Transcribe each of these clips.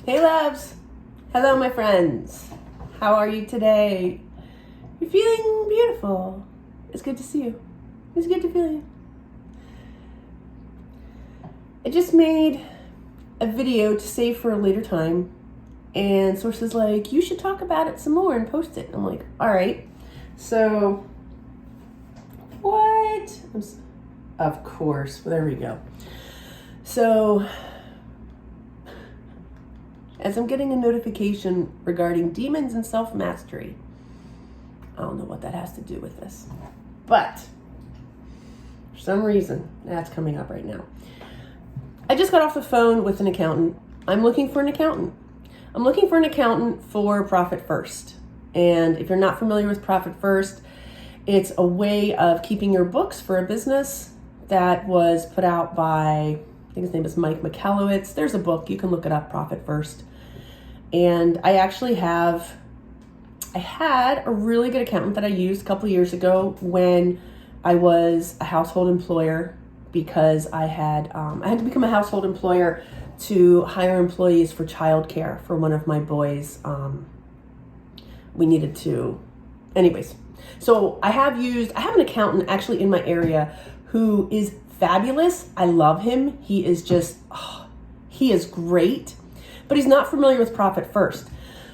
Hey loves! Hello my friends! How are you today? You're feeling beautiful. It's good to see you. It's good to feel you. I just made a video to save for a later time, and sources like, you should talk about it some more and post it. I'm like, alright. So, what? Of course, there we go. So, as I'm getting a notification regarding demons and self-mastery, I don't know what that has to do with this, but for some reason, that's coming up right now. I just got off the phone with an accountant. I'm looking for an accountant. I'm looking for an accountant for Profit First. And if you're not familiar with Profit First, it's a way of keeping your books for a business that was put out by, I think his name is Mike Michalowicz. There's a book, you can look it up, Profit First. And I had a really good accountant that I used a couple of years ago when I was a household employer, because I had to become a household employer to hire employees for childcare for one of my boys. We needed to, anyways. So I have an accountant actually in my area who is fabulous. I love him. He is he is great, but he's not familiar with Profit First.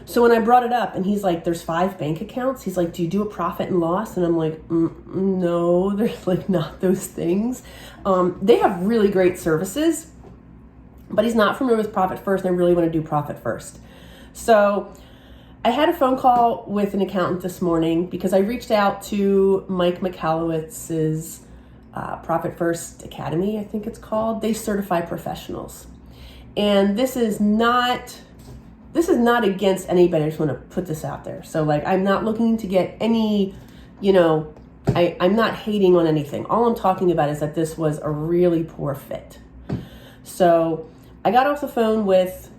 So when I brought it up and he's like, there's 5 bank accounts. He's like, do you do a profit and loss? And I'm like, no, there's like not those things. They have really great services, but he's not familiar with Profit First, and I really want to do Profit First. So I had a phone call with an accountant this morning because I reached out to Mike Michalowicz's Profit First Academy, I think it's called. They certify professionals. And this is not against anybody. I just want to put this out there. So like, I'm not looking to get any, I'm not hating on anything. All I'm talking about is that this was a really poor fit. So I got off the phone with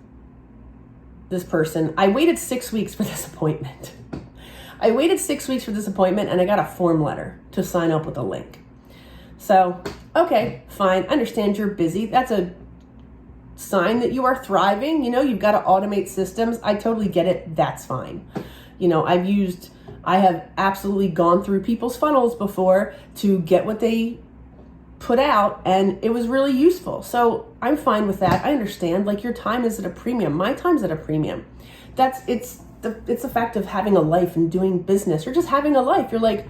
this person. I waited 6 weeks for this appointment. And I got a form letter to sign up with a link. So, okay, fine. I understand you're busy. That's a sign that you are thriving. You've got to automate systems. I totally get it. That's fine. I have absolutely gone through people's funnels before to get what they put out, and it was really useful. So I'm fine with that. I understand, like, your time is at a premium. My time's at a premium. It's the fact of having a life and doing business, or just having a life. You're like,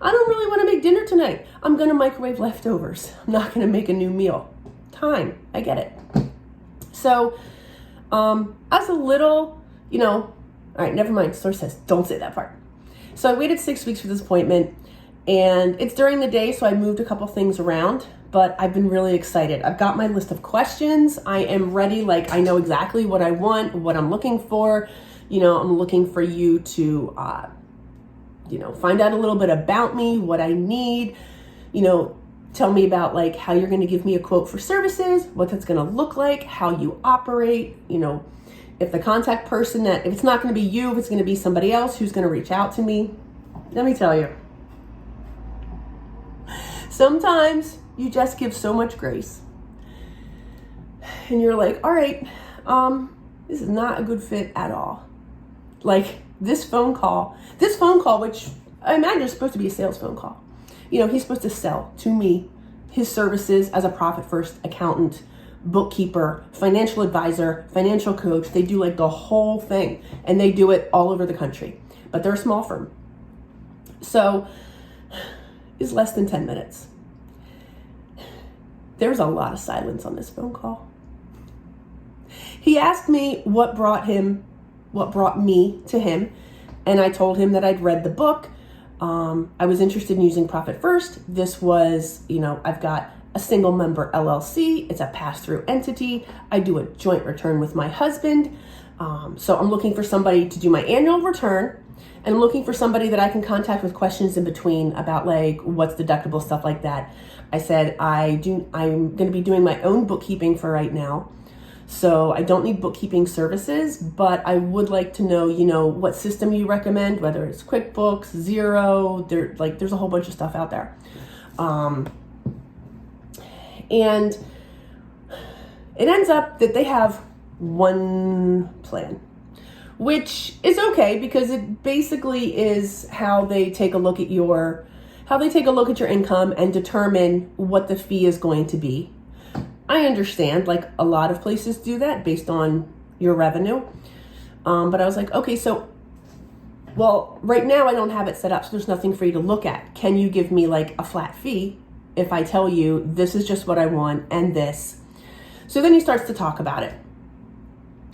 I don't really want to make dinner tonight. I'm going to microwave leftovers. I'm not going to make a new meal. Time. I get it. So, I was a little, all right, never mind. Source says, don't say that part. So I waited 6 weeks for this appointment, and it's during the day, so I moved a couple things around, but I've been really excited. I've got my list of questions. I am ready. Like, I know exactly what I want, what I'm looking for. I'm looking for you to, find out a little bit about me, what I need, tell me about like how you're going to give me a quote for services, what that's going to look like, how you operate, if the contact person if it's not going to be you, if it's going to be somebody else who's going to reach out to me. Let me tell you, sometimes you just give so much grace and you're like, all right, this is not a good fit at all. Like this phone call, which I imagine is supposed to be a sales phone call. He's supposed to sell to me his services as a Profit First accountant, bookkeeper, financial advisor, financial coach. They do like the whole thing, and they do it all over the country, but they're a small firm. So it's less than 10 minutes. There's a lot of silence on this phone call. He asked me what brought me to him, and I told him that I'd read the book. I was interested in using Profit First. This was, I've got a single member LLC. It's a pass-through entity. I do a joint return with my husband. So I'm looking for somebody to do my annual return, and I'm looking for somebody that I can contact with questions in between about like what's deductible, stuff like that. I said, I'm going to be doing my own bookkeeping for right now. So I don't need bookkeeping services, but I would like to know, what system you recommend, whether it's QuickBooks, Xero, there's a whole bunch of stuff out there. And it ends up that they have one plan, which is okay because it basically is how they take a look at your income and determine what the fee is going to be. I understand, like a lot of places do that based on your revenue. But I was like, okay, so, well, right now I don't have it set up, so there's nothing for you to look at. Can you give me like a flat fee if I tell you this is just what I want and this? So then he starts to talk about it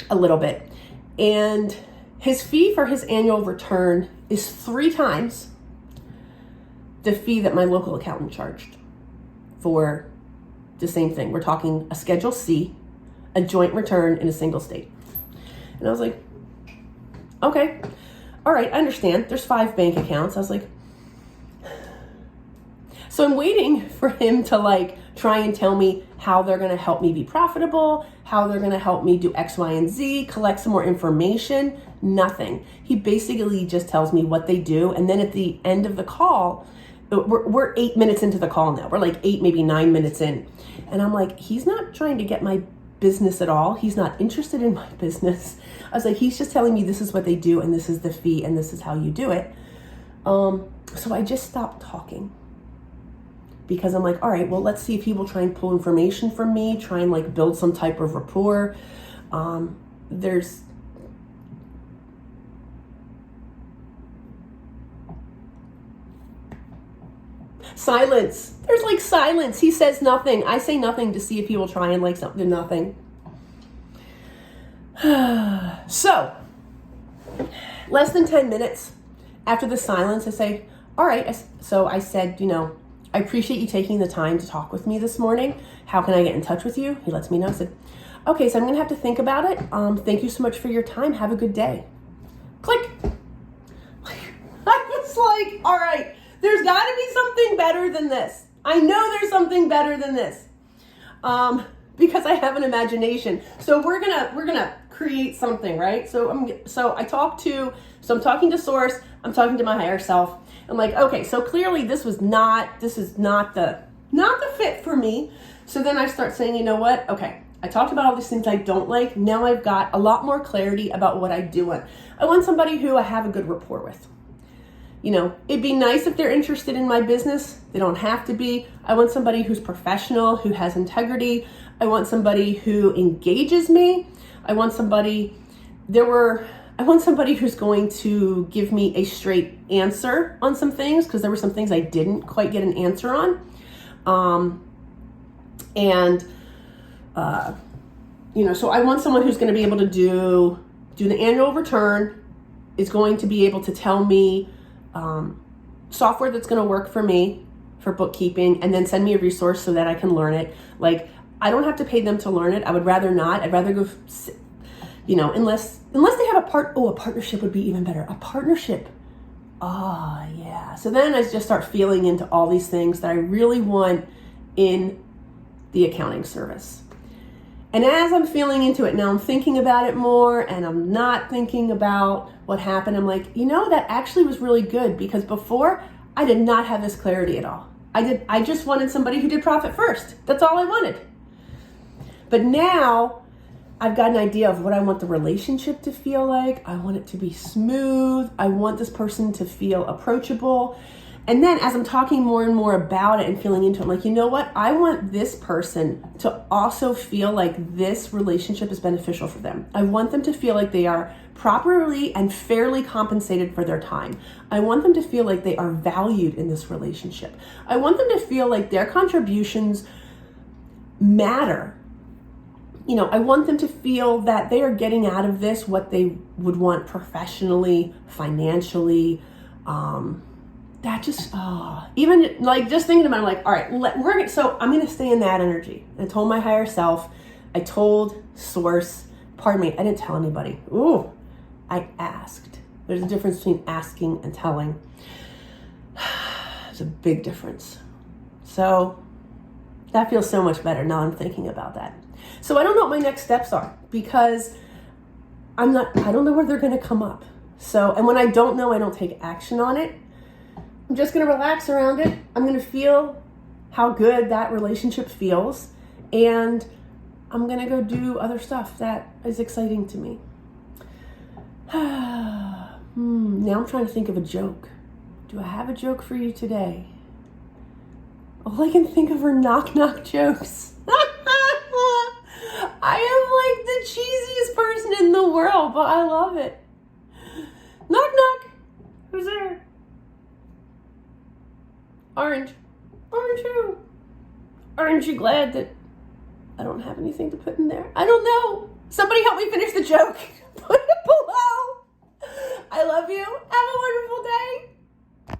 a little bit. And his fee for his annual return is 3 times the fee that my local accountant charged for the same thing. We're talking a Schedule C, a joint return in a single state. And I was like, okay, all right, I understand. There's 5 bank accounts. I was like, so I'm waiting for him to like try and tell me how they're going to help me be profitable, how they're going to help me do X, Y, and Z, collect some more information. Nothing. He basically just tells me what they do. And then at the end of the call, we're 8 minutes into the call now. We're like 8, maybe 9 minutes in. And I'm like, he's not trying to get my business at all. He's not interested in my business. I was like, he's just telling me this is what they do and this is the fee and this is how you do it. So I just stopped talking because I'm like, all right, well, let's see if he will try and pull information from me, try and like build some type of rapport. There's silence. There's like silence. He says nothing. I say nothing to see if he will try and like something. Nothing. So, less than 10 minutes after the silence, I say, all right. So I said, I appreciate you taking the time to talk with me this morning. How can I get in touch with you? He lets me know. I said, okay, so I'm going to have to think about it. Thank you so much for your time. Have a good day. Click. I was like, all right. There's got to be something better than this. I know there's something better than this, because I have an imagination. So we're gonna create something, right? So I'm talking to Source. I'm talking to my higher self. I'm like, okay, so clearly this is not the fit for me. So then I start saying, you know what? Okay, I talked about all these things I don't like. Now I've got a lot more clarity about what I do want. I want somebody who I have a good rapport with. It'd be nice if they're interested in my business. They don't have to be. I want somebody who's professional, who has integrity. I want somebody who engages me. I want somebody who's going to give me a straight answer on some things, because there were some things I didn't quite get an answer on. So I want someone who's going to be able to do the annual return, is going to be able to tell me software that's going to work for me for bookkeeping, and then send me a resource so that I can learn it. Like, I don't have to pay them to learn it. I would rather not. I'd rather go, unless they have a partnership would be even better. A partnership. Oh, yeah. So then I just start feeling into all these things that I really want in the accounting service. And as I'm feeling into it, now I'm thinking about it more, and I'm not thinking about what happened. I'm like, that actually was really good, because before I did not have this clarity at all. I just wanted somebody who did profit first. That's all I wanted. But now I've got an idea of what I want the relationship to feel like. I want it to be smooth. I want this person to feel approachable. And then as I'm talking more and more about it and feeling into it, I'm like, you know what? I want this person to also feel like this relationship is beneficial for them. I want them to feel like they are properly and fairly compensated for their time. I want them to feel like they are valued in this relationship. I want them to feel like their contributions matter. I want them to feel that they are getting out of this what they would want professionally, financially, that just, even like just thinking about it, I'm like, all right, so I'm going to stay in that energy. I told my higher self, I told Source, pardon me, I didn't tell anybody. Ooh, I asked. There's a difference between asking and telling. There's a big difference. So that feels so much better now I'm thinking about that. So I don't know what my next steps are, because I don't know where they're going to come up. So, and when I don't know, I don't take action on it. I'm just going to relax around it. I'm going to feel how good that relationship feels. And I'm going to go do other stuff that is exciting to me. Now I'm trying to think of a joke. Do I have a joke for you today? All I can think of are knock-knock jokes. I am like the cheesiest person in the world, but I love it. Knock-knock. Who's there? Orange. Orange who? Aren't you glad that I don't have anything to put in there? I don't know. Somebody help me finish the joke. Put it below. I love you. Have a wonderful day.